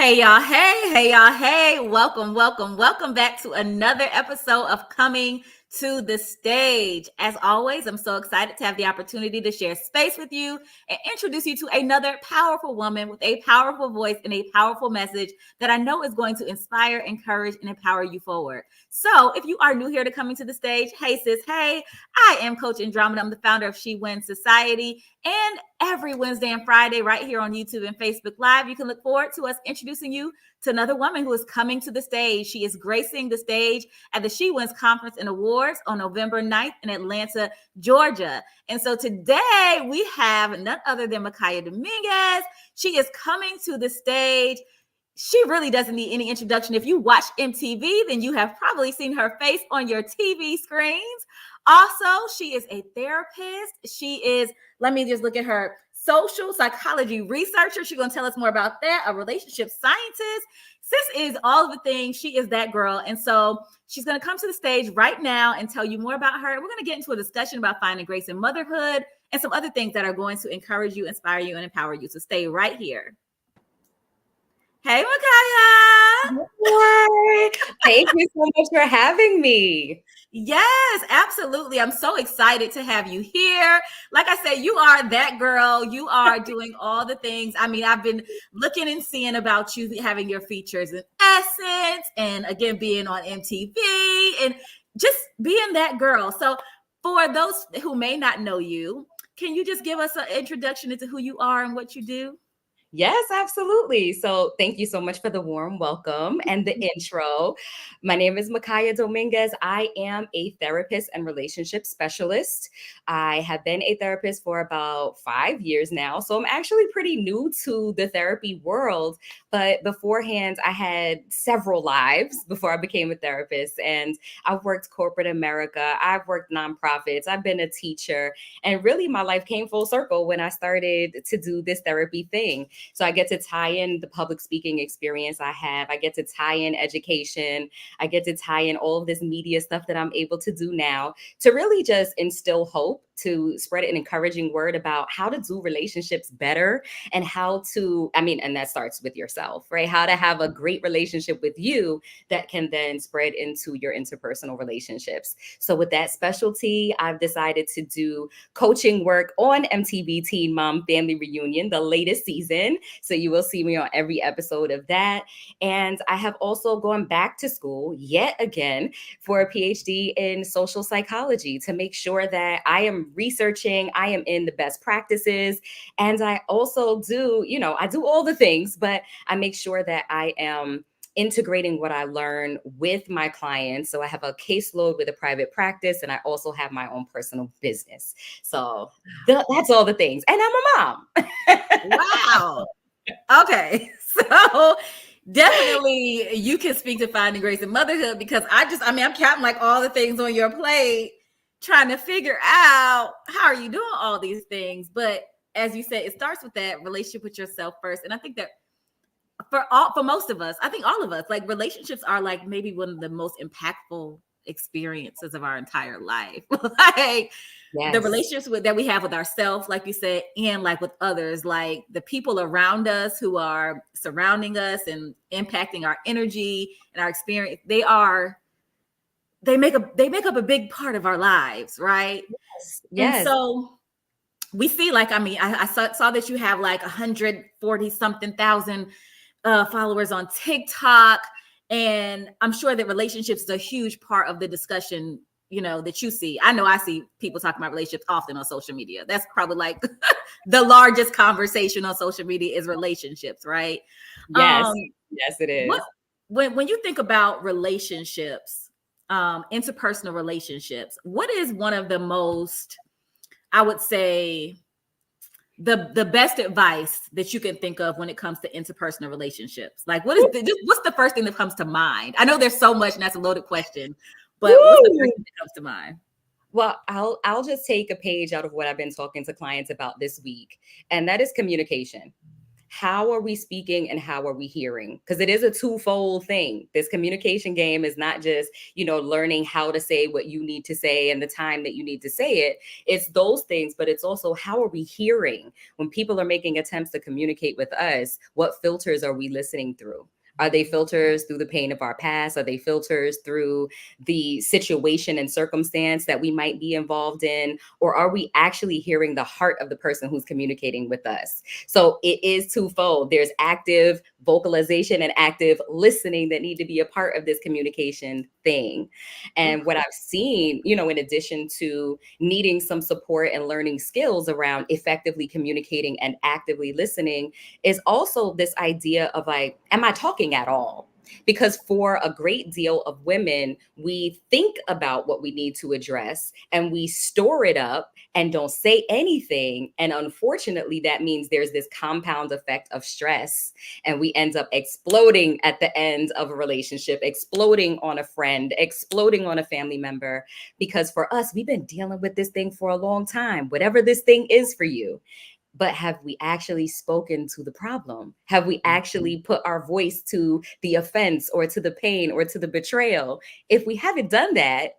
Hey y'all, hey y'all, hey, welcome back to another episode of Coming to the Stage. As always, I'm so excited to have the opportunity to share space with you and introduce you to another powerful woman with a powerful voice and a powerful message that I know is going to inspire, encourage, and empower you forward. So if you are new here to Coming to the Stage, hey sis, hey, I am Coach Andromeda. I'm the founder of She Wins Society, and every Wednesday and Friday right here on YouTube and Facebook Live, you can look forward to us introducing you to another woman who is coming to the stage. She is gracing the stage at the She Wins Conference and Awards on November 9th in Atlanta, Georgia. And so today we have none other than Michaiah Dominguez. She is coming to the stage. She really doesn't need any introduction. If you watch MTV, then you have probably seen her face on your TV screens. Also, she is a therapist. She is, let me just look at her, social psychology researcher. She's going to tell us more about that. A relationship scientist. Sis is all of the things. She is that girl. And so she's going to come to the stage right now and tell you more about her. We're going to get into a discussion about finding grace in motherhood and some other things that are going to encourage you, inspire you, and empower you. So stay right here. Hey, Michaiah. Hi. Thank you so much for having me. Yes, absolutely. I'm so excited to have you here. Like I said, you are that girl. You are doing all the things. I mean, I've been looking and seeing about you having your features in Essence and again, being on MTV and just being that girl. So for those who may not know you, can you just give us an introduction into who you are and what you do? Yes, absolutely. So thank you so much for the warm welcome and the intro. My name is Michaiah Dominguez. I am a therapist and relationship specialist. I have been a therapist for about 5 years now. So I'm actually pretty new to the therapy world. But beforehand, I had several lives before I became a therapist. And I've worked corporate America, I've worked nonprofits, I've been a teacher. And really, my life came full circle when I started to do this therapy thing. So I get to tie in the public speaking experience I have. I get to tie in education. I get to tie in all of this media stuff that I'm able to do now to really just instill hope, to spread an encouraging word about how to do relationships better and how to, and that starts with yourself, right? How to have a great relationship with you that can then spread into your interpersonal relationships. So with that specialty, I've decided to do coaching work on MTV Teen Mom Family Reunion, the latest season. So you will see me on every episode of that. And I have also gone back to school yet again for a PhD in social psychology to make sure that I am researching, I am in the best practices. And I also do, I do all the things, but I make sure that I am integrating what I learn with my clients. So I have a caseload with a private practice, and I also have my own personal business. So that's all the things. And I'm a mom. Wow. Okay. So definitely you can speak to finding grace in motherhood because I'm counting like all the things on your plate, trying to figure out how are you doing all these things. But as you said, it starts with that relationship with yourself first. And I think that for most of us, I think all of us, like relationships are like maybe one of the most impactful experiences of our entire life. Like the Yes. relationships that we have with ourselves, like you said, and like with others, like the people around us who are surrounding us and impacting our energy and our experience, they make up a big part of our lives, right? And Yes. so we see, like, I saw that you have like 140 something thousand followers on TikTok. And I'm sure that relationships is a huge part of the discussion, that you see. I know I see people talking about relationships often on social media. That's probably like the largest conversation on social media is relationships, right? Yes. Yes, it is. When you think about relationships, interpersonal relationships, what is one of the most, I would say, the best advice that you can think of when it comes to interpersonal relationships? Like what's the first thing that comes to mind? I know there's so much and that's a loaded question, but what's the first thing that comes to mind? Well, I'll just take a page out of what I've been talking to clients about this week, and that is communication. How are we speaking and how are we hearing? Because it is a twofold thing. This communication game is not just, learning how to say what you need to say and the time that you need to say it. It's those things, but it's also how are we hearing? When people are making attempts to communicate with us, what filters are we listening through? Are they filters through the pain of our past? Are they filters through the situation and circumstance that we might be involved in? Or are we actually hearing the heart of the person who's communicating with us? So it is twofold. There's active vocalization and active listening that need to be a part of this communication thing. And what I've seen, in addition to needing some support and learning skills around effectively communicating and actively listening, is also this idea of like, am I talking at all? Because for a great deal of women, we think about what we need to address and we store it up and don't say anything. And unfortunately, that means there's this compound effect of stress. And we end up exploding at the end of a relationship, exploding on a friend, exploding on a family member. Because for us, we've been dealing with this thing for a long time, whatever this thing is for you. But have we actually spoken to the problem? Have we actually put our voice to the offense or to the pain or to the betrayal? If we haven't done that,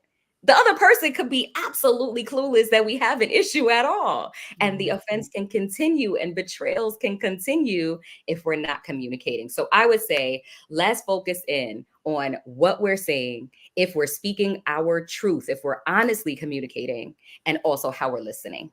the other person could be absolutely clueless that we have an issue at all. And the offense can continue and betrayals can continue if we're not communicating. So I would say, let's focus in on what we're saying, if we're speaking our truth, if we're honestly communicating, and also how we're listening.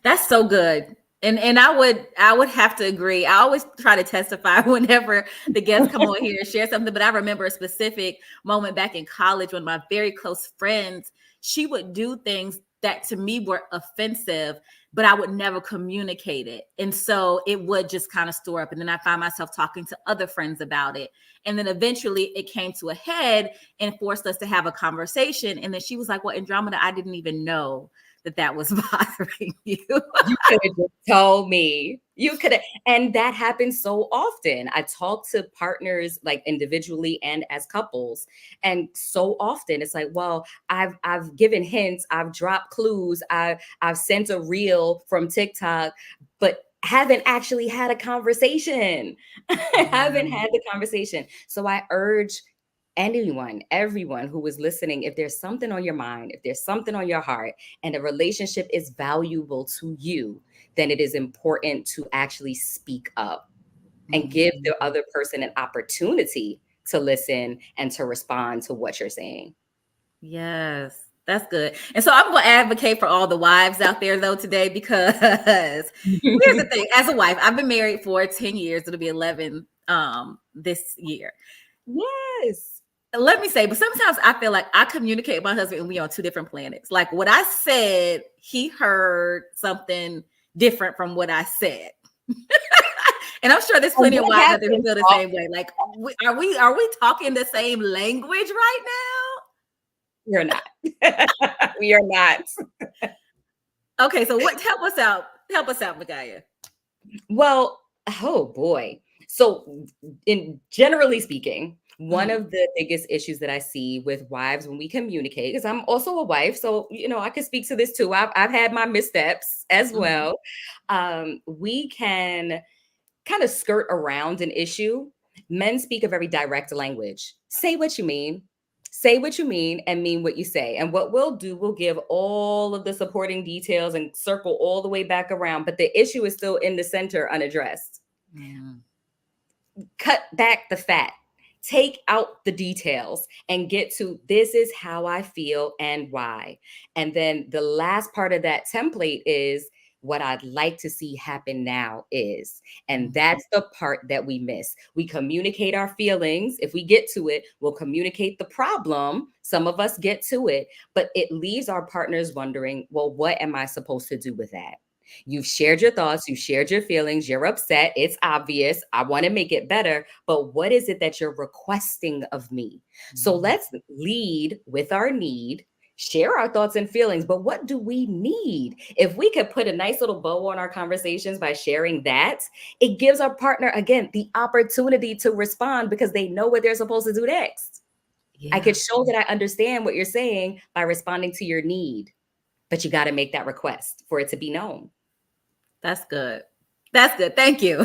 That's so good. And I would have to agree. I always try to testify whenever the guests come on here and share something, but I remember a specific moment back in college when my very close friends, she would do things that to me were offensive, but I would never communicate it. And so it would just kind of store up. And then I find myself talking to other friends about it. And then eventually it came to a head and forced us to have a conversation. And then she was like, well, Andromeda, I didn't even know that was bothering you. You could have just told me. You could have. And that happens so often. I talk to partners like individually and as couples. And so often it's like, well, I've given hints, I've dropped clues, I've sent a reel from TikTok, but haven't actually had a conversation. Haven't had the conversation. So I urge everyone who is listening, if there's something on your mind, if there's something on your heart, and a relationship is valuable to you, then it is important to actually speak up and give the other person an opportunity to listen and to respond to what you're saying. Yes, that's good. And so I'm going to advocate for all the wives out there though today, because here's the thing. As a wife, I've been married for 10 years. It'll be 11 this year. Yes. Let me say, but sometimes I feel like I communicate with my husband and we on two different planets. Like what I said, he heard something different from what I said. And I'm sure there's plenty of wives out there who feel the same way. Like, are we talking the same language right now? We're not. We are not. Okay, so help us out. Help us out, Michaiah. Well, oh boy. So in generally speaking, one of the biggest issues that I see with wives when we communicate, because I'm also a wife, so I can speak to this too. I've had my missteps as well. We can kind of skirt around an issue. Men speak a very direct language. Say what you mean. Say what you mean and mean what you say. And what we'll do, we'll give all of the supporting details and circle all the way back around, but the issue is still in the center unaddressed. Cut back the fat. Take out the details and get to this is how I feel and why. And then the last part of that template is what I'd like to see happen now is. And that's the part that we miss. We communicate our feelings. If we get to it, we'll communicate the problem. Some of us get to it, but it leaves our partners wondering, well, what am I supposed to do with that? You've shared your thoughts, you've shared your feelings, you're upset. It's obvious. I want to make it better. But what is it that you're requesting of me? So let's lead with our need, share our thoughts and feelings. But what do we need? If we could put a nice little bow on our conversations by sharing that, it gives our partner, again, the opportunity to respond because they know what they're supposed to do next. Yeah. I could show that I understand what you're saying by responding to your need. But you got to make that request for it to be known. That's good. That's good. Thank you.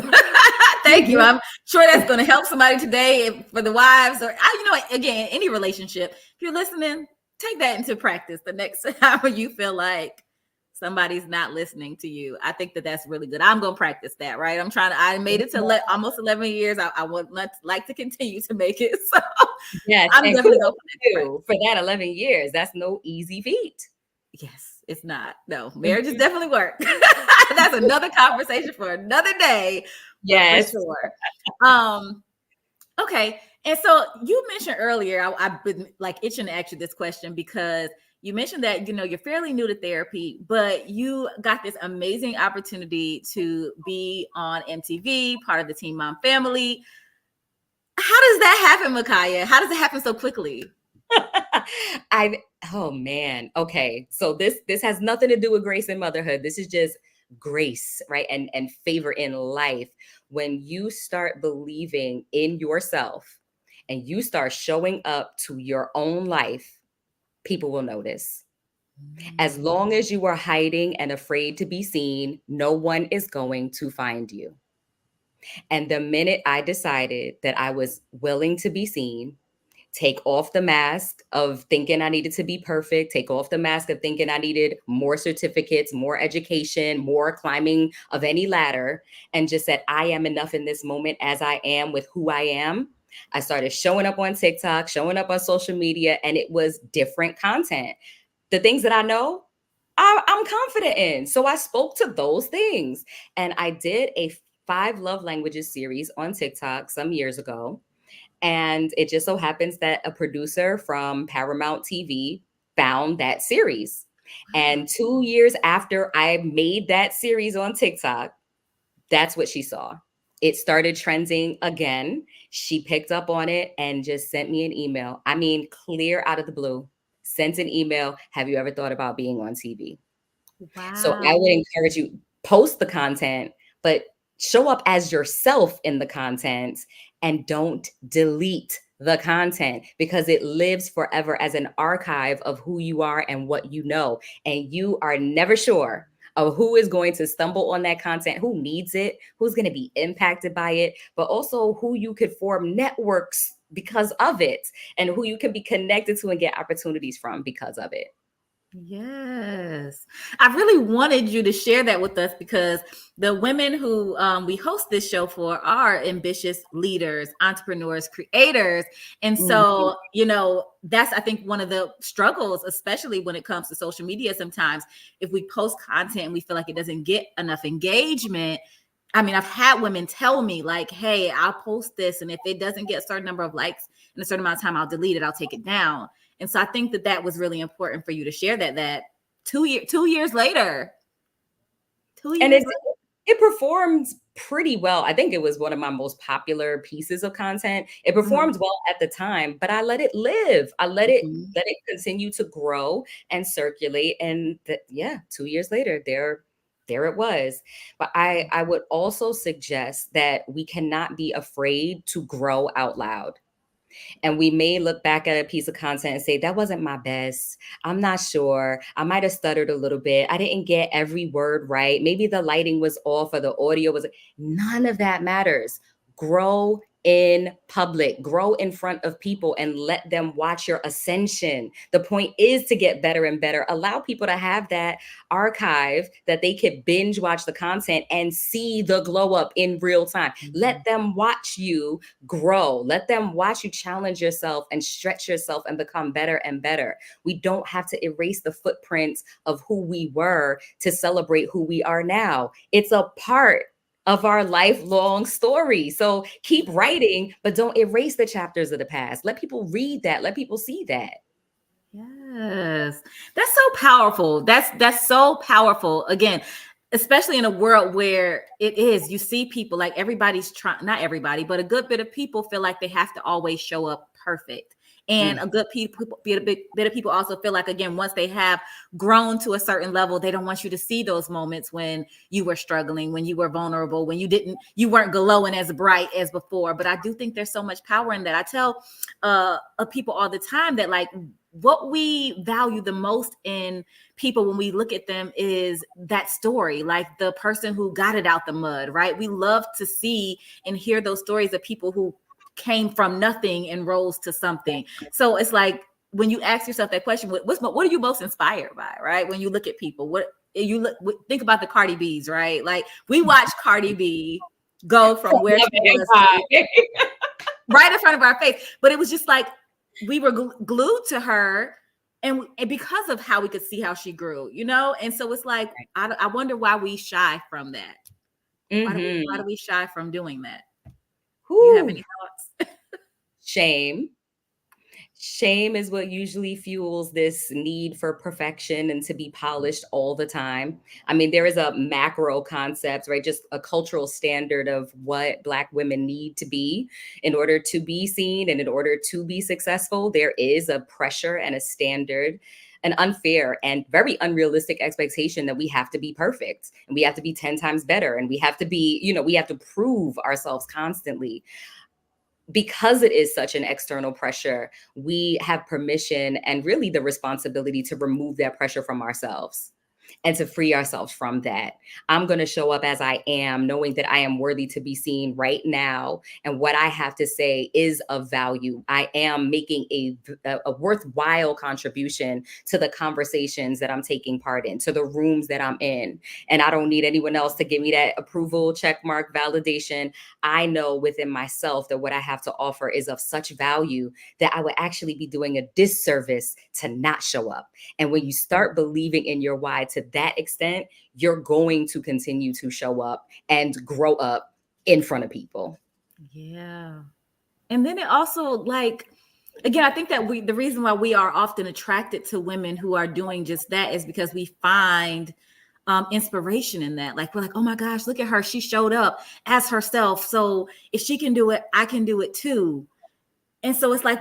Thank you. I'm sure that's going to help somebody today for the wives or, again, any relationship. If you're listening, take that into practice the next time you feel like somebody's not listening to you. I think that that's really good. I'm going to practice that, right? I made it to almost 11 years. I would like to continue to make it. So Yes, I'm and definitely kudos going to to practice. you for that 11 years. That's no easy feat. Yes, it's not. No, marriage is definitely work. That's another conversation for another day, but for Yes. sure. Okay. And so you mentioned earlier, I've been like itching to ask you this question because you mentioned that, you're fairly new to therapy, but you got this amazing opportunity to be on MTV, part of the Teen Mom family. How does that happen, Michaiah? How does it happen so quickly? Oh man. Okay. So this has nothing to do with grace and motherhood. This is just grace, right? And favor in life. When you start believing in yourself and you start showing up to your own life, people will notice. As long as you are hiding and afraid to be seen, no one is going to find you. And the minute I decided that I was willing to be seen, take off the mask of thinking I needed to be perfect, take off the mask of thinking I needed more certificates, more education, more climbing of any ladder, and just said, I am enough in this moment as I am with who I am. I started showing up on TikTok, showing up on social media, and it was different content. The things that I know, I'm confident in. So I spoke to those things. And I did a 5 love languages series on TikTok some years ago. And it just so happens that a producer from Paramount TV found that series. And 2 years after I made that series on TikTok, that's what she saw. It started trending again. She picked up on it and just sent me an email. I mean, clear out of the blue, sent an email. Have you ever thought about being on TV? So I Wow. would encourage you, post the content, but show up as yourself in the content and don't delete the content because it lives forever as an archive of who you are and what you know. And you are never sure of who is going to stumble on that content, who needs it, who's going to be impacted by it, but also who you could form networks because of it and who you can be connected to and get opportunities from because of it. Yes. I really wanted you to share that with us because the women who we host this show for are ambitious leaders, entrepreneurs, creators. And Mhm. so, that's, I think, one of the struggles, especially when it comes to social media sometimes. If we post content and we feel like it doesn't get enough engagement, I mean, I've had women tell me, like, hey, I'll post this. And if it doesn't get a certain number of likes in a certain amount of time, I'll delete it, I'll take it down. And so I think that was really important for you to share that 2 years later, two And years it performed pretty well. I think it was one of my most popular pieces of content. It later. performed well at the time, but I let it live. I let it Mhm. let it continue to grow and circulate. And 2 years later, there it was. But I would also suggest that we cannot be afraid to grow out loud. And we may look back at a piece of content and say, that wasn't my best. I'm not sure. I might have stuttered a little bit. I didn't get every word right. Maybe the lighting was off or the audio was. None of that matters. Grow in public, grow in front of people and let them watch your ascension. The point is to get better and better. Allow people to have that archive that they could binge watch the content and see the glow up in real time. Let Mhm. them watch you grow. Let them watch you challenge yourself and stretch yourself and become better and better. We don't have to erase the footprints of who we were to celebrate who we are now. It's a part of our lifelong story. So keep writing, but don't erase the chapters of the past. Let people read that. Let people see that. Yes. That's so powerful. That's so powerful. Again, especially in a world where you see people like everybody's trying, not everybody, but a good bit of people feel like they have to always show up perfect. And Mm. a good bit of people also feel like, again, once they have grown to a certain level, they don't want you to see those moments when you were struggling, when you were vulnerable, when you weren't glowing as bright as before. But I do think there's so much power in that. I tell people all the time that, like, what we value the most in people when we look at them is that story, like the person who got it out the mud, right? We love to see and hear those stories of people who came from nothing and rose to something. So it's like when you ask yourself that question, what are you most inspired by, right? When you look at people, what you look, think about the Cardi B's, right? Like we watched Cardi B go from where she was to right in front of our face, but it was just like we were glued to her, and because of how we could see how she grew, you know. And so it's like I wonder why we shy from that. Why do we shy from doing that? Do you have any thoughts? Shame. Shame is what usually fuels this need for perfection and to be polished all the time. I mean, there is a macro concept, right? Just a cultural standard of what Black women need to be in order to be seen and in order to be successful. There is a pressure and a standard, an unfair and very unrealistic expectation that we have to be perfect and we have to be 10 times better and we have to be, we have to prove ourselves constantly. Because it is such an external pressure, we have permission and really the responsibility to remove that pressure from ourselves and to free ourselves from that. I'm going to show up as I am, knowing that I am worthy to be seen right now. And what I have to say is of value. I am making a worthwhile contribution to the conversations that I'm taking part in, to the rooms that I'm in. And I don't need anyone else to give me that approval, check mark, validation. I know within myself that what I have to offer is of such value that I would actually be doing a disservice to not show up. And when you start believing in your why to that extent, you're going to continue to show up and grow up in front of people. Yeah. And then it also, like, again, I think that the reason why we are often attracted to women who are doing just that is because we find inspiration in that. Like, we're like, oh my gosh, look at her. She showed up as herself. So if she can do it, I can do it too. And so it's like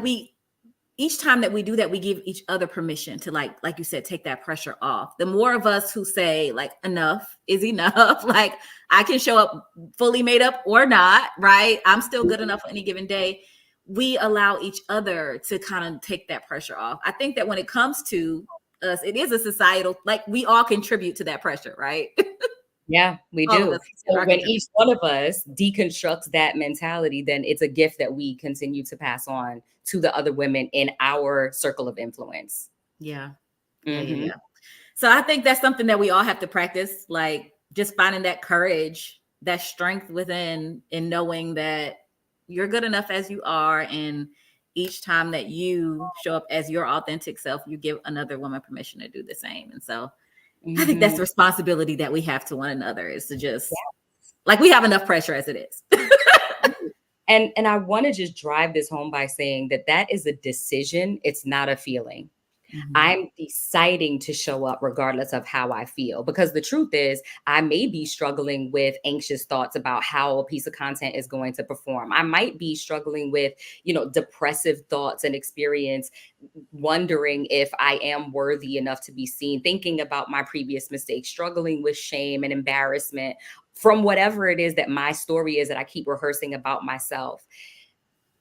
each time that we do that, we give each other permission to, like you said, take that pressure off. The more of us who say, like, enough is enough, like I can show up fully made up or not, right? I'm still good enough for any given day. We allow each other to kind of take that pressure off. I think that when it comes to us, it is a societal, like we all contribute to that pressure, right? Yeah, we do. So when each one of us deconstructs that mentality, then it's a gift that we continue to pass on to the other women in our circle of influence. Yeah. Yeah. So I think that's something that we all have to practice, like just finding that courage, that strength within, and knowing that you're good enough as you are. And each time that you show up as your authentic self, you give another woman permission to do the same. And so I think that's the responsibility that we have to one another, is to just like, we have enough pressure as it is. And I want to just drive this home by saying that is a decision. It's not a feeling. I'm deciding to show up regardless of how I feel, because the truth is I may be struggling with anxious thoughts about how a piece of content is going to perform. I might be struggling with, depressive thoughts and experience, wondering if I am worthy enough to be seen, thinking about my previous mistakes, struggling with shame and embarrassment from whatever it is that my story is that I keep rehearsing about myself.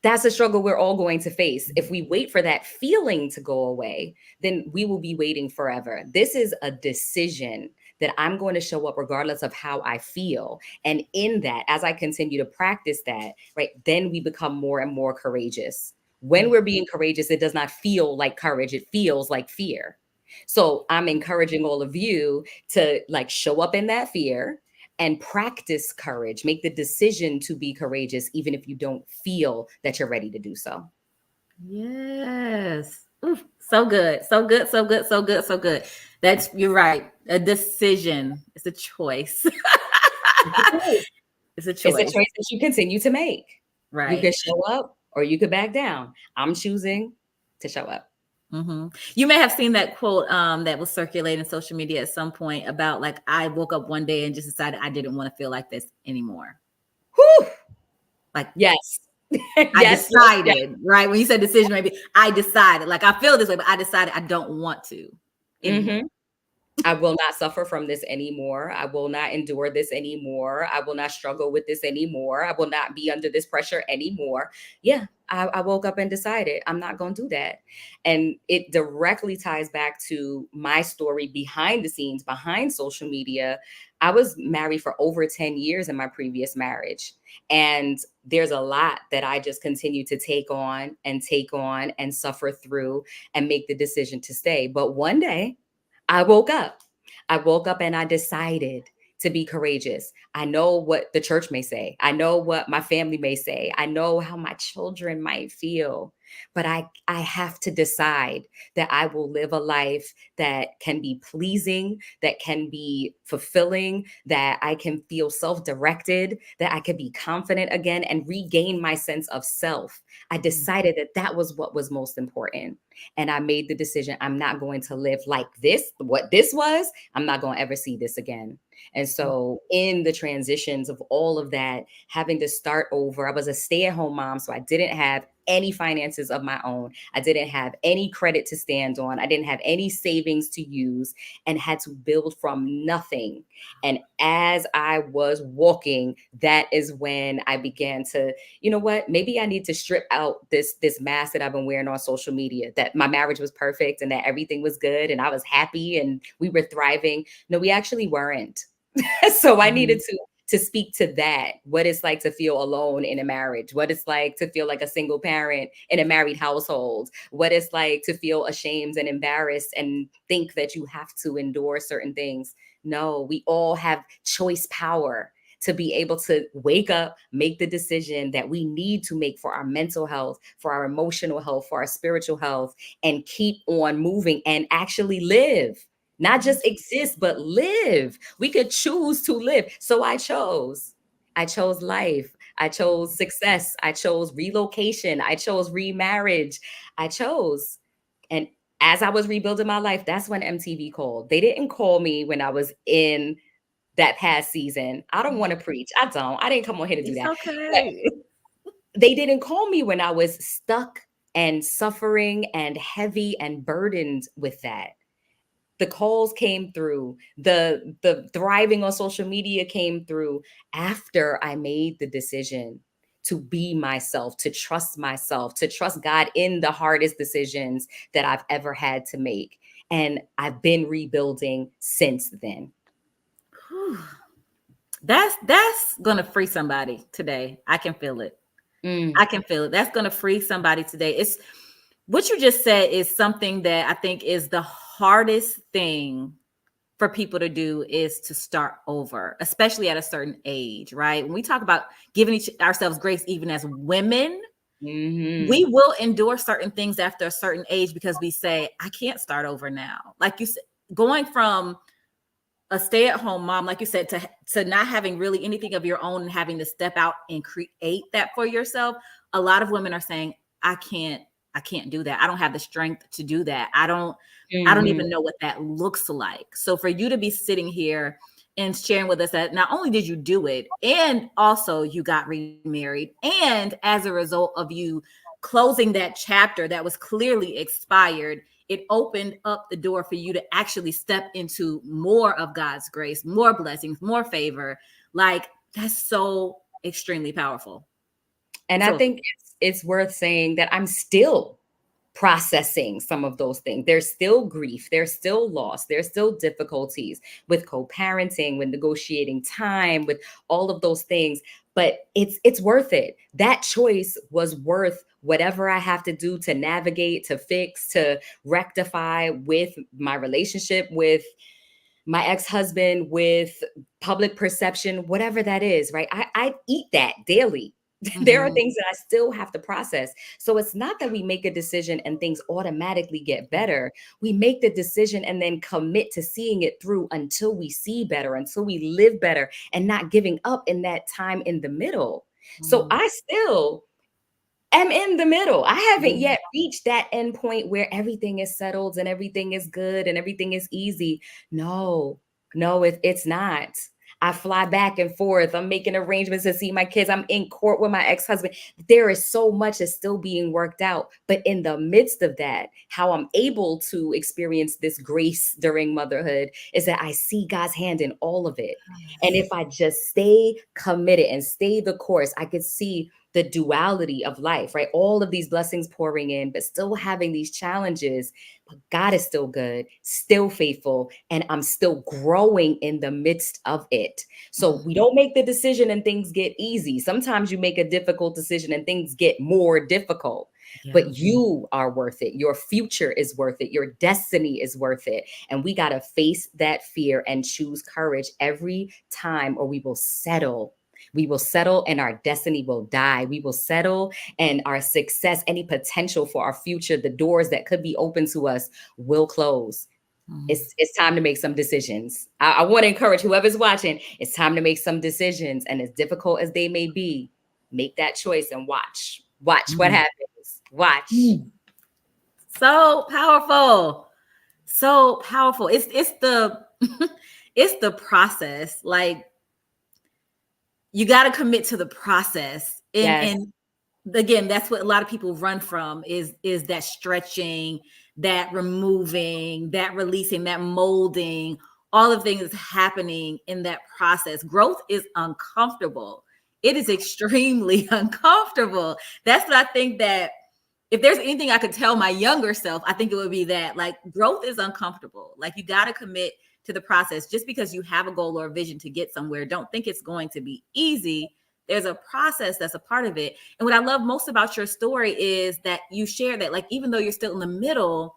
That's a struggle we're all going to face. If we wait for that feeling to go away, then we will be waiting forever. This is a decision that I'm going to show up regardless of how I feel. And in that, as I continue to practice that, right, then we become more and more courageous. When we're being courageous, it does not feel like courage. It feels like fear. So I'm encouraging all of you to show up in that fear and practice courage. Make the decision to be courageous, even if you don't feel that you're ready to do so. Yes. Oof, so good. So good. So good. So good. So good. You're right. A decision. It's a choice. It's a choice. It's a choice that you continue to make. Right. You can show up or you could back down. I'm choosing to show up. You may have seen that quote that was circulating social media at some point about, like, I woke up one day and just decided I didn't want to feel like this anymore. Whew. Like, yes. I decided, right? When you said decision, maybe I decided, like, I feel this way, but I decided I don't want to. I will not suffer from this anymore. I will not endure this anymore. I will not struggle with this anymore. I will not be under this pressure anymore. Yeah, I woke up and decided I'm not going to do that. And it directly ties back to my story behind the scenes, behind social media. I was married for over 10 years in my previous marriage. And there's a lot that I just continue to take on and suffer through and make the decision to stay. But one day, I woke up. I woke up and I decided to be courageous. I know what the church may say. I know what my family may say. I know how my children might feel. But I have to decide that I will live a life that can be pleasing, that can be fulfilling, that I can feel self-directed, that I can be confident again and regain my sense of self. I decided that that was what was most important. And I made the decision, I'm not going to live like this, what this was. I'm not going to ever see this again. And so, in the transitions of all of that, having to start over, I was a stay at home mom. So, I didn't have any finances of my own. I didn't have any credit to stand on. I didn't have any savings to use and had to build from nothing. And as I was walking, that is when I began to, you know what, maybe I need to strip out this mask that I've been wearing on social media, that my marriage was perfect and that everything was good and I was happy and we were thriving. No, we actually weren't. So I needed to speak to that, what it's like to feel alone in a marriage, what it's like to feel like a single parent in a married household, what it's like to feel ashamed and embarrassed and think that you have to endure certain things. No, we all have choice power to be able to wake up, make the decision that we need to make for our mental health, for our emotional health, for our spiritual health, and keep on moving and actually live. Not just exist, but live. We could choose to live. So I chose. I chose life. I chose success. I chose relocation. I chose remarriage. I chose. And as I was rebuilding my life, that's when MTV called. They didn't call me when I was in that past season. I don't want to preach. I don't. I didn't come on here to do It's that. But okay. they didn't call me when I was stuck and suffering and heavy and burdened with that. The calls came through, the thriving on social media came through after I made the decision to be myself, to trust God in the hardest decisions that I've ever had to make. And I've been rebuilding since then. Whew. That's gonna free somebody today. I can feel it. Mm, I can feel it. That's gonna free somebody today. It's what you just said is something that I think is the hardest thing for people to do is to start over, especially at a certain age, right? When we talk about giving ourselves grace, even as women, we mhm, will endure certain things after a certain age because we say, I can't start over now. Like you said, going from a stay-at-home mom, like you said, to not having really anything of your own and having to step out and create that for yourself. A lot of women are saying, I can't do that. I don't have the strength to do that. I don't mhm. even know what that looks like. So for you to be sitting here and sharing with us that not only did you do it, and also you got remarried, and as a result of you closing that chapter that was clearly expired, it opened up the door for you to actually step into more of God's grace, more blessings, more favor. Like that's so extremely powerful. And I So think it's worth saying that I'm still processing some of those things. There's still grief, there's still loss, there's still difficulties with co-parenting, with negotiating time, with all of those things, but it's worth it. That choice was worth whatever I have to do to navigate, to fix, to rectify with my relationship with my ex-husband, with public perception, whatever that is, right? I eat that daily. There are mhm. things that I still have to process. So it's not that we make a decision and things automatically get better. We make the decision and then commit to seeing it through until we see better, until we live better, and not giving up in that time in the middle. So Mhm. I still am in the middle. I haven't Mhm. yet reached that end point where everything is settled and everything is good and everything is easy. No, no, it's not. I fly back and forth. I'm making arrangements to see my kids. I'm in court with my ex-husband. There is so much that's still being worked out. But in the midst of that, how I'm able to experience this grace during motherhood is that I see God's hand in all of it. And if I just stay committed and stay the course, I could see the duality of life, right? All of these blessings pouring in, but still having these challenges. But God is still good, still faithful, and I'm still growing in the midst of it. So we don't make the decision and things get easy. Sometimes you make a difficult decision and things get more difficult. Yeah. But you are worth it. Your future is worth it. Your destiny is worth it. And we got to face that fear and choose courage every time, or we will settle. We will settle and our destiny will die. We will settle and our success, any potential for our future, the doors that could be open to us will close. It's time to make some decisions. I want to encourage whoever's watching, it's time to make some decisions. And as difficult as they may be, make that choice and watch. Watch what happens. Watch. So powerful. So powerful. It's the it's the process. Like, you got to commit to the process. And again, that's what a lot of people run from is that stretching, that removing, that releasing, that molding, all of things happening in that process. Growth is uncomfortable. It is extremely uncomfortable. That's what I think, that if there's anything I could tell my younger self, I think it would be that, like, growth is uncomfortable. Like, you got to commit to the process. Just because you have a goal or a vision to get somewhere, don't think it's going to be easy. There's a process that's a part of it. And what I love most about your story is that you share that, like, even though you're still in the middle,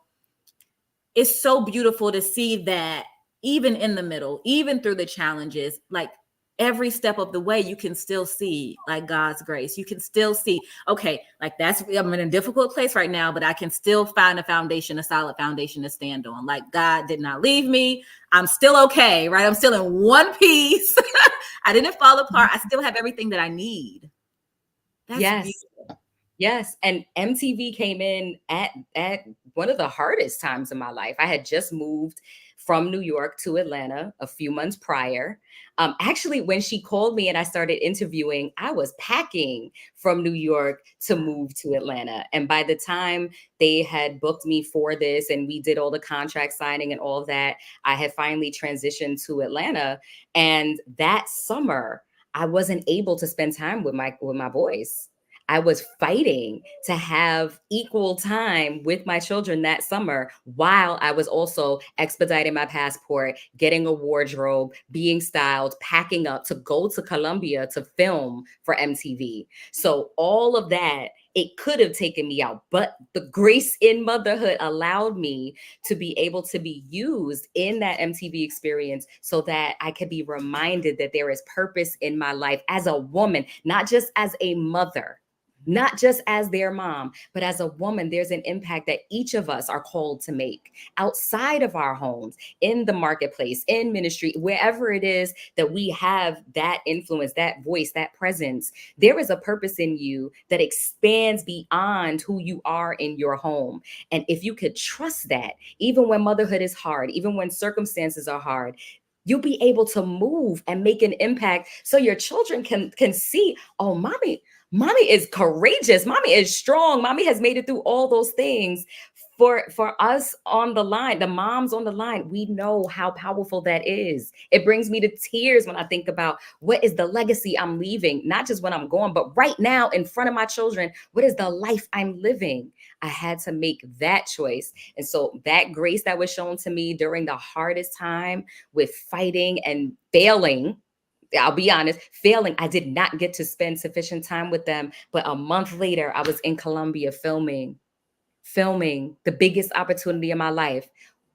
it's so beautiful to see that even in the middle, even through the challenges, like, every step of the way, you can still see, like, God's grace. You can still see, okay, like, I'm in a difficult place right now, but I can still find a foundation, a solid foundation to stand on. Like, God did not leave me. I'm still okay, right? I'm still in one piece. I didn't fall apart. I still have everything that I need. That's beautiful. Yes. And MTV came in at one of the hardest times in my life. I had just moved from New York to Atlanta a few months prior. Actually, when she called me and I started interviewing, I was packing from New York to move to Atlanta. And by the time they had booked me for this and we did all the contract signing and all of that, I had finally transitioned to Atlanta. And that summer, I wasn't able to spend time with my boys. I was fighting to have equal time with my children that summer while I was also expediting my passport, getting a wardrobe, being styled, packing up to go to Colombia to film for MTV. So all of that, it could have taken me out, but the grace in motherhood allowed me to be able to be used in that MTV experience so that I could be reminded that there is purpose in my life as a woman, not just as a mother, not just as their mom, but as a woman. There's an impact that each of us are called to make outside of our homes, in the marketplace, in ministry, wherever it is that we have that influence, that voice, that presence. There is a purpose in you that expands beyond who you are in your home. And if you could trust that, even when motherhood is hard, even when circumstances are hard, you'll be able to move and make an impact so your children can see, oh, mommy is courageous. Mommy is strong. Mommy has made it through all those things. For us on the line, the moms on the line, we know how powerful that is. It brings me to tears when I think about what is the legacy I'm leaving, not just when I'm gone, but right now in front of my children, what is the life I'm living? I had to make that choice. And so that grace that was shown to me during the hardest time with fighting and failing, I'll be honest, failing. I did not get to spend sufficient time with them. But a month later, I was in Colombia filming the biggest opportunity in my life.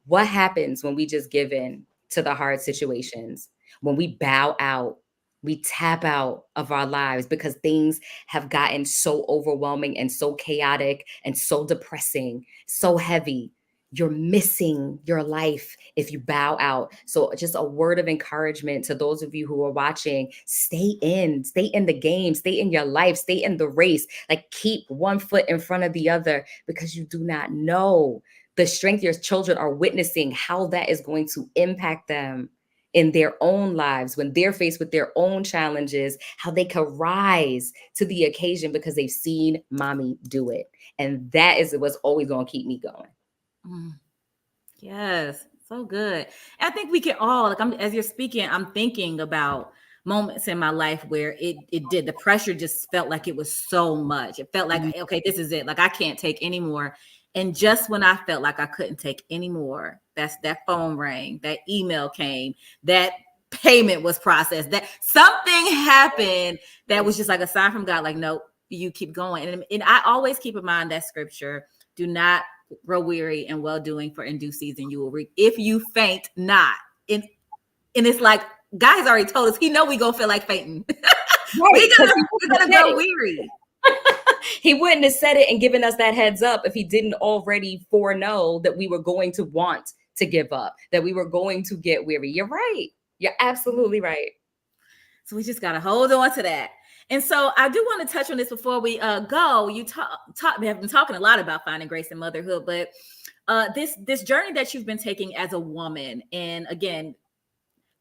What happens when we just give in to the hard situations? When we bow out, we tap out of our lives because things have gotten so overwhelming and so chaotic and so depressing, so heavy. You're missing your life if you bow out. So just a word of encouragement to those of you who are watching, stay in the game, stay in your life, stay in the race. Like, keep one foot in front of the other, because you do not know the strength your children are witnessing, how that is going to impact them in their own lives when they're faced with their own challenges, how they can rise to the occasion because they've seen mommy do it. And that is what's always going to keep me going. Mm. Yes, so good. I think we can all like as you're speaking, I'm thinking about moments in my life where it did the pressure just felt like it was so much. It felt like Mm. okay, this is it. Like I can't take anymore. And just when I felt like I couldn't take anymore, that phone rang, that email came, that payment was processed, that something happened that was just like a sign from God, like, nope, you keep going. And I always keep in mind that scripture, do not grow weary and well doing, for in due season you will reap if you faint not. And it's like God has already told us he know we gonna feel like fainting. Right, because we're gonna grow weary. He wouldn't have said it and given us that heads up if he didn't already foreknow that we were going to want to give up, that we were going to get weary. You're right. You're absolutely right. So we just gotta hold on to that. And so I do want to touch on this before we go. You we have been talking a lot about finding grace in motherhood, but this journey that you've been taking as a woman, and again,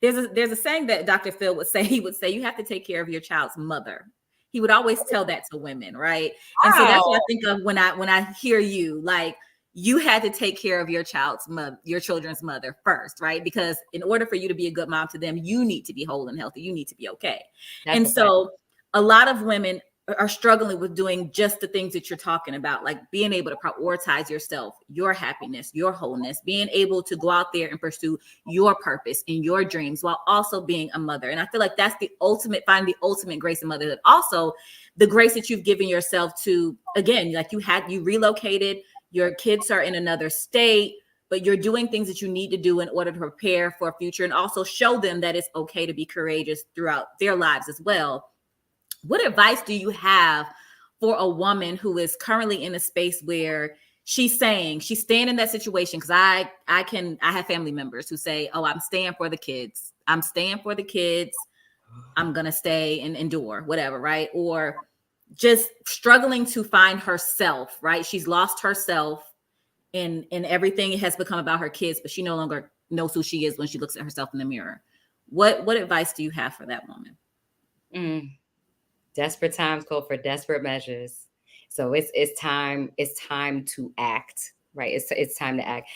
there's a saying that Dr. Phil would say. He would say you have to take care of your child's mother. He would always tell that to women, right? And so that's what I Wow. think of when I hear you, like you had to take care of your children's mother first, right? Because in order for you to be a good mom to them, you need to be whole and healthy. You need to be okay. That's And a fact. so a lot of women are struggling with doing just the things that you're talking about, like being able to prioritize yourself, your happiness, your wholeness, being able to go out there and pursue your purpose and your dreams while also being a mother. And I feel like that's finding the ultimate grace in motherhood. Also, the grace that you've given yourself to, again, like you relocated, your kids are in another state, but you're doing things that you need to do in order to prepare for a future and also show them that it's okay to be courageous throughout their lives as well. What advice do you have for a woman who is currently in a space where she's staying in that situation? Because I have family members who say, oh, I'm staying for the kids. I'm staying for the kids. I'm gonna stay and endure whatever, right? Or just struggling to find herself, right? She's lost herself and everything has become about her kids, but she no longer knows who she is when she looks at herself in the mirror. What advice do you have for that woman? Mm. Desperate times call for desperate measures. So it's time to act, right? It's time to act.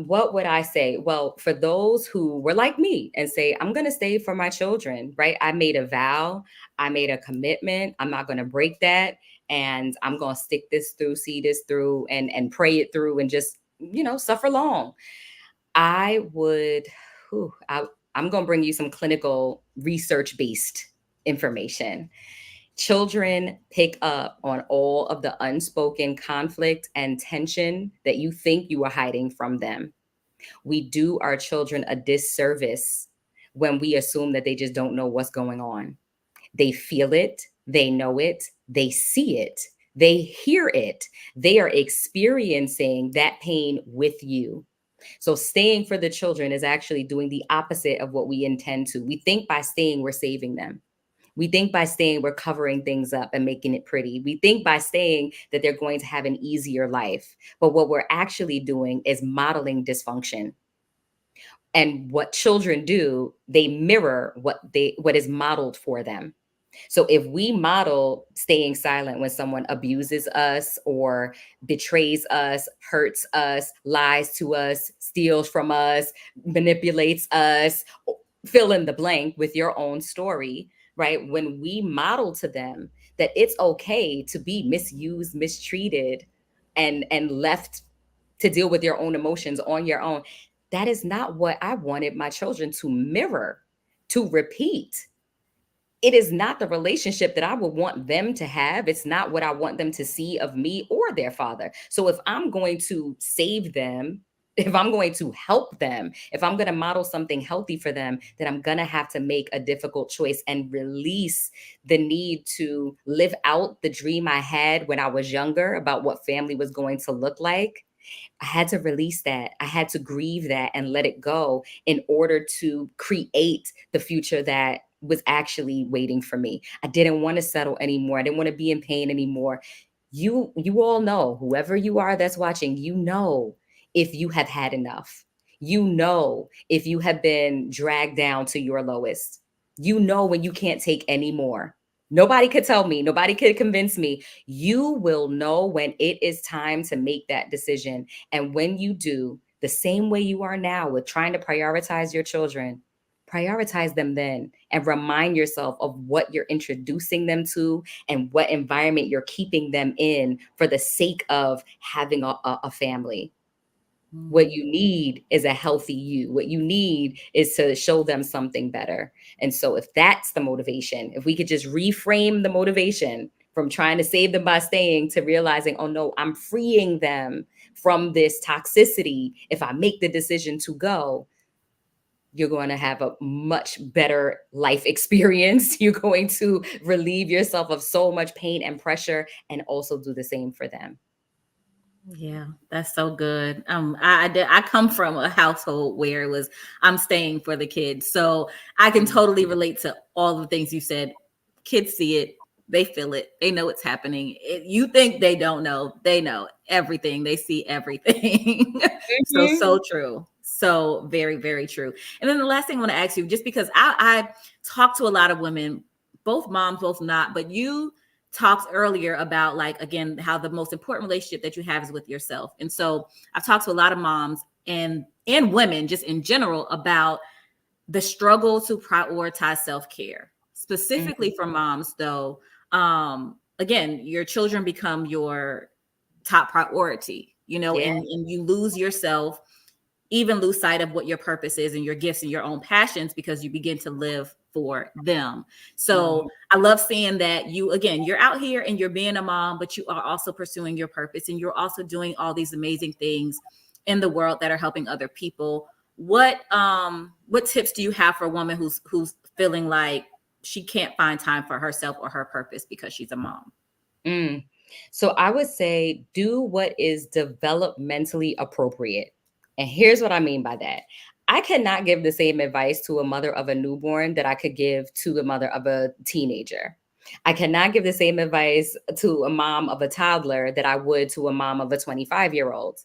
What would I say? Well, for those who were like me and say, I'm gonna stay for my children, right? I made a vow, I made a commitment, I'm not gonna break that, and I'm gonna stick this through, see this through, and pray it through and just, suffer long. I would, whew, I'm gonna bring you some clinical research-based information. Children pick up on all of the unspoken conflict and tension that you think you are hiding from them. We do our children a disservice when we assume that they just don't know what's going on. They feel it, they know it, they see it, they hear it. They are experiencing that pain with you. So staying for the children is actually doing the opposite of what we intend to. We think by staying, we're saving them. We think by staying, we're covering things up and making it pretty. We think by staying that they're going to have an easier life. But what we're actually doing is modeling dysfunction. And what children do, they mirror what is modeled for them. So if we model staying silent when someone abuses us or betrays us, hurts us, lies to us, steals from us, manipulates us, fill in the blank with your own story, right? When we model to them that it's okay to be misused, mistreated, and left to deal with your own emotions on your own, that is not what I wanted my children to mirror, to repeat. It is not the relationship that I would want them to have. It's not what I want them to see of me or their father. So if I'm going to save them, if I'm going to help them, if I'm going to model something healthy for them, then I'm going to have to make a difficult choice and release the need to live out the dream I had when I was younger about what family was going to look like. I had to release that. I had to grieve that and let it go in order to create the future that was actually waiting for me. I didn't want to settle anymore. I didn't want to be in pain anymore. You all know, whoever you are that's watching, you know if you have had enough. You know if you have been dragged down to your lowest. You know when you can't take any more. Nobody could tell me, nobody could convince me. You will know when it is time to make that decision. And when you do, the same way you are now with trying to prioritize your children, prioritize them then and remind yourself of what you're introducing them to and what environment you're keeping them in for the sake of having a family. What you need is a healthy you. What you need is to show them something better. And so, if that's the motivation, if we could just reframe the motivation from trying to save them by staying to realizing, oh no, I'm freeing them from this toxicity. If I make the decision to go, you're going to have a much better life experience. You're going to relieve yourself of so much pain and pressure and also do the same for them. Yeah, that's so good. I come from a household where it was I'm staying for the kids, so I can totally relate to all the things you said. Kids see it, they feel it, they know it's happening. You think they don't know, they know everything, they see everything. So true, so very very true. And then the last thing I want to ask you, just because I talk to a lot of women, both moms, both not, but you talked earlier about, like, again, how the most important relationship that you have is with yourself. And so I've talked to a lot of moms and women just in general about the struggle to prioritize self-care, specifically for moms though. Again, your children become your top priority, Yeah. and you lose yourself, even lose sight of what your purpose is and your gifts and your own passions, because you begin to live for them. So I love seeing that you're out here and you're being a mom, but you are also pursuing your purpose and you're also doing all these amazing things in the world that are helping other people. What tips do you have for a woman who's feeling like she can't find time for herself or her purpose because she's a mom? Mm. So I would say do what is developmentally appropriate. And here's what I mean by that. I cannot give the same advice to a mother of a newborn that I could give to a mother of a teenager. I cannot give the same advice to a mom of a toddler that I would to a mom of a 25-year-old.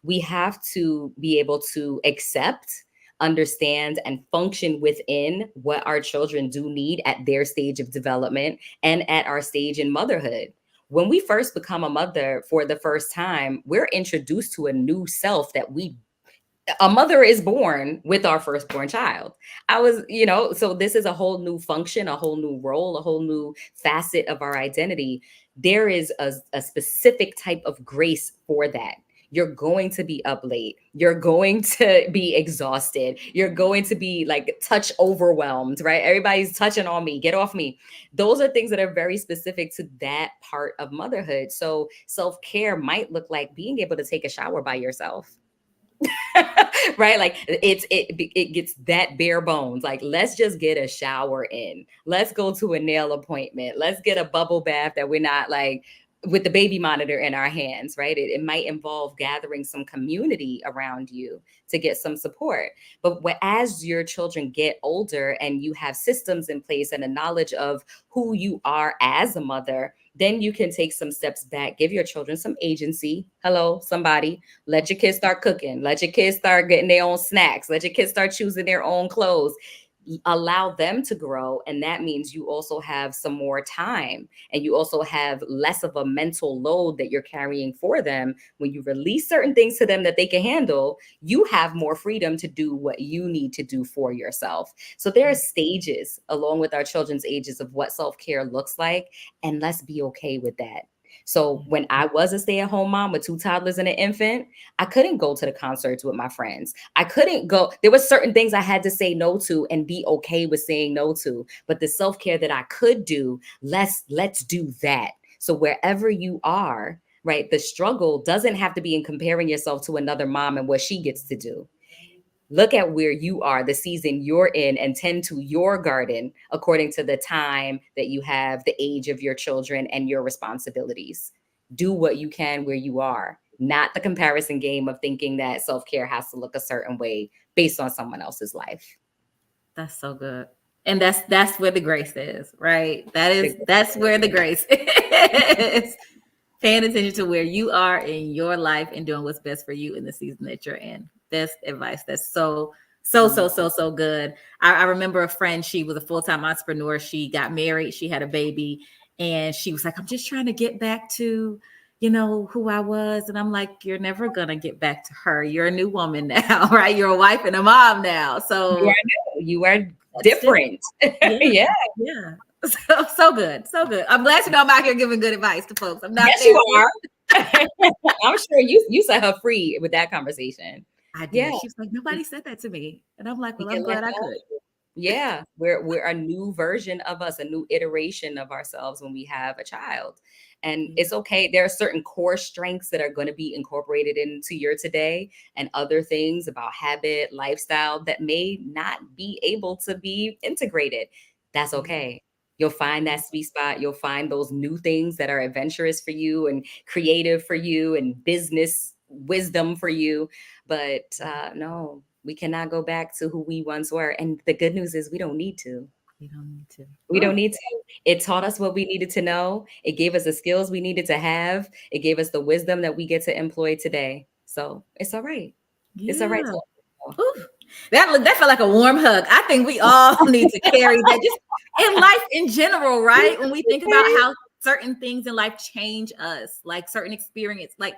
We have to be able to accept, understand, and function within what our children do need at their stage of development and at our stage in motherhood. When we first become a mother for the first time, we're introduced to a new self that a mother is born with our firstborn child. So this is a whole new function, a whole new role, a whole new facet of our identity. There is a specific type of grace for that. You're going to be up late. You're going to be exhausted. You're going to be like touch overwhelmed, right? Everybody's touching on me. Get off me. Those are things that are very specific to that part of motherhood. So self-care might look like being able to take a shower by yourself. Right, like it gets that bare bones. Like, let's just get a shower in, let's go to a nail appointment, let's get a bubble bath that we're not like with the baby monitor in our hands, right? It might involve gathering some community around you to get some support. But as your children get older and you have systems in place and a knowledge of who you are as a mother, then you can take some steps back, give your children some agency. Hello, somebody. Let your kids start cooking. Let your kids start getting their own snacks. Let your kids start choosing their own clothes. Allow them to grow. And that means you also have some more time and you also have less of a mental load that you're carrying for them. When you release certain things to them that they can handle, you have more freedom to do what you need to do for yourself. So there are stages along with our children's ages of what self-care looks like. And let's be okay with that. So when I was a stay-at-home mom with two toddlers and an infant, I couldn't go to the concerts with my friends. I couldn't go. There were certain things I had to say no to and be okay with saying no to. But the self-care that I could do, let's do that. So wherever you are, right, the struggle doesn't have to be in comparing yourself to another mom and what she gets to do. Look at where you are, the season you're in, and tend to your garden according to the time that you have, the age of your children, and your responsibilities. Do what you can where you are, not the comparison game of thinking that self-care has to look a certain way based on someone else's life. That's so good. And that's where the grace is, right? That's where the grace is. Paying attention to where you are in your life and doing what's best for you in the season that you're in. best advice. That's so good. I remember a friend, she was a full-time entrepreneur. She got married, she had a baby, and she was like, I'm just trying to get back to, who I was. And I'm like, you're never gonna get back to her. You're a new woman now, right? You're a wife and a mom now. So you are different. Yeah. Yeah. Yeah. So good. So good. I'm glad to know I'm out here giving good advice to folks. I'm not Yes, there. you are. I'm sure you set her free with that conversation. I Yeah. did. She was like, nobody said that to me. And I'm like, We well, can I'm let glad I go. could. Yeah, we're a new version of us, a new iteration of ourselves when we have a child. And Yeah. it's okay. There are certain core strengths that are going to be incorporated into your today, and other things about habit, lifestyle that may not be able to be integrated. That's Yeah. okay. You'll find that sweet spot. You'll find those new things that are adventurous for you and creative for you and business wisdom for you. But no, we cannot go back to who we once were. And the good news is we don't need to. You don't need to. We don't Ooh. need to. It taught us what we needed to know. It gave us the skills we needed to have. It gave us the wisdom that we get to employ today. So it's all right. It's all right. Yeah. Ooh. That felt like a warm hug. I think we all need to carry that just in life in general, right? When we think about how certain things in life change us, like certain experience, like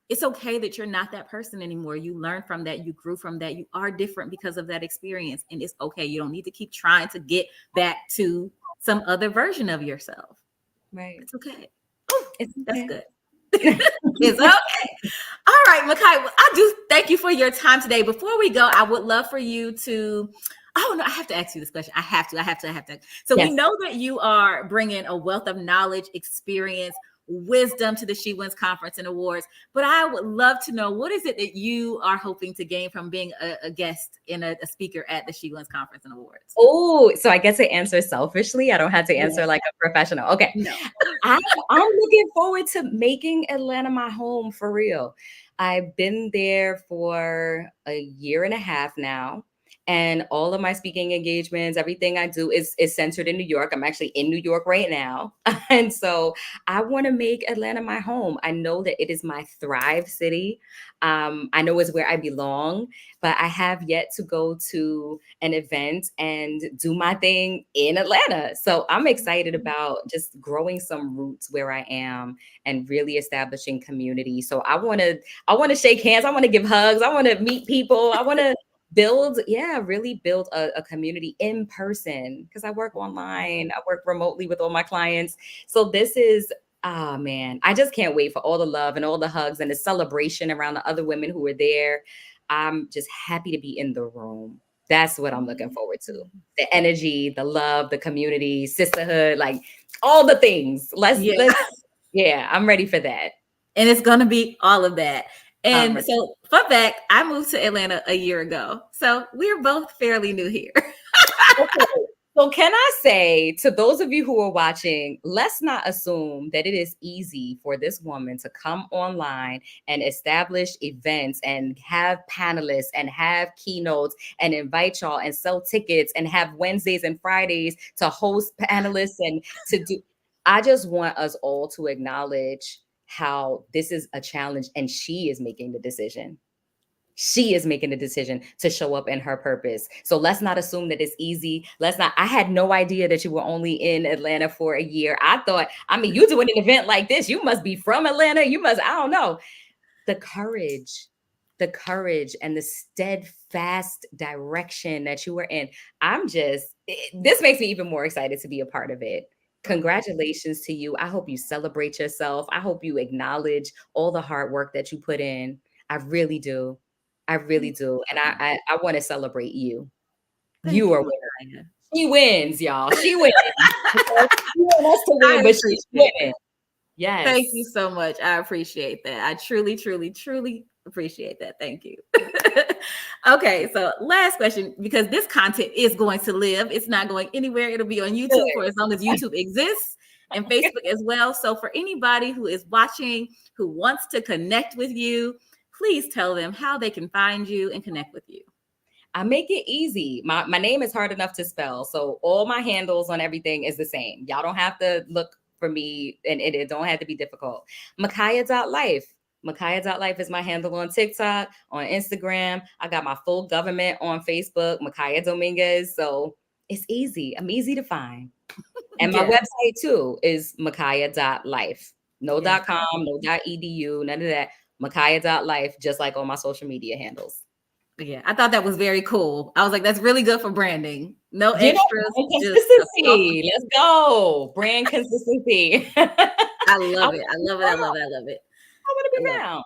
it's okay that you're not that person anymore. You learned from that. You grew from that. You are different because of that experience. And it's okay. You don't need to keep trying to get back to some other version of yourself. Right. It's okay. Ooh, It's that's okay. good. It's okay. All right, Michaiah, well, I do thank you for your time today. Before we go, I would love for you to. Oh no, I have to ask you this question. I have to. So we Yes. know that you are bringing a wealth of knowledge, experience, wisdom to the She Wins Conference and Awards. But I would love to know, what is it that you are hoping to gain from being a guest and a speaker at the She Wins Conference and Awards? Oh, so I get to answer selfishly. I don't have to answer Yes. like a professional. Okay. No. I'm looking forward to making Atlanta my home for real. I've been there for a year and a half now. And all of my speaking engagements, everything I do is centered in New York. I'm actually in New York right now. And so I want to make Atlanta my home. I know that it is my thrive city. I know it's where I belong, but I have yet to go to an event and do my thing in Atlanta. So I'm excited about just growing some roots where I am and really establishing community. So I want to shake hands. I want to give hugs. I want to meet people. I want to really build a community in person, because I work online. I work remotely with all my clients. So this is man, I just can't wait for all the love and all the hugs and the celebration around the other women who were there. I'm just happy to be in the room. That's what I'm looking forward to. The energy, the love, the community, sisterhood, like all the things. Let's yeah, I'm ready for that. And it's going to be all of that. And Right. so, fun fact, I moved to Atlanta a year ago. So, we're both fairly new here. Okay. So can I say to those of you who are watching, let's not assume that it is easy for this woman to come online and establish events and have panelists and have keynotes and invite y'all and sell tickets and have Wednesdays and Fridays to host panelists and to do. I just want us all to acknowledge how this is a challenge, and she is making the decision. She is making the decision to show up in her purpose. So let's not assume that it's easy. I had no idea that you were only in Atlanta for a year. I thought, you doing an event like this, you must be from Atlanta. I don't know. The courage and the steadfast direction that you were in. This makes me even more excited to be a part of it. Congratulations to you. I hope you celebrate yourself. I hope you acknowledge all the hard work that you put in. I really do. I really do. And I want to celebrate you. Thank You are you, winner. Michaiah. She wins, y'all. She wins. She wants us to I win, but she's appreciate winning. that. Yes. Thank you so much. I appreciate that. I truly, truly, truly appreciate that. Thank you. Okay, so last question, because this content is going to live. It's not going anywhere. It'll be on YouTube for as long as YouTube exists, and Facebook as well. So for anybody who is watching, who wants to connect with you, please tell them how they can find you and connect with you. I make it easy. My name is hard enough to spell. So all my handles on everything is the same. Y'all don't have to look for me, and it don't have to be difficult. Michaiah.life. Michaiah.life is my handle on TikTok, on Instagram. I got my full government on Facebook, Michaiah Dominguez. So it's easy. I'm easy to find. And my Yes. website too is Michaiah.life. No Yes. .com, no .edu, none of that. Michaiah.life, just like all my social media handles. Yeah, I thought that was very cool. I was like, that's really good for branding. No You know, extras, brand just consistency. Let's go. Brand consistency. I love it. I love it. I love it. I love it. I want to I be love it. found.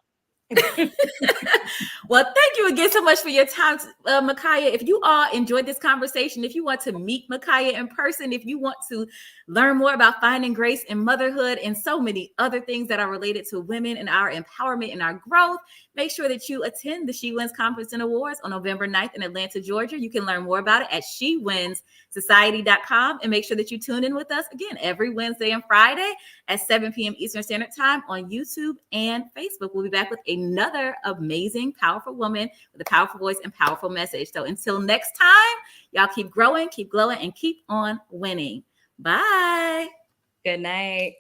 Well, thank you again so much for your time, Michaiah. If you all enjoyed this conversation, if you want to meet Michaiah in person, if you want to learn more about finding grace in motherhood and so many other things that are related to women and our empowerment and our growth, make sure that you attend the She Wins Conference and Awards on November 9th in Atlanta, Georgia. You can learn more about it at shewinsociety.com, and make sure that you tune in with us again every Wednesday and Friday at 7 p.m. Eastern Standard Time on YouTube and Facebook. We'll be back with another amazing, powerful woman with a powerful voice and powerful message. So until next time, y'all keep growing, keep glowing, and keep on winning. Bye. Good night.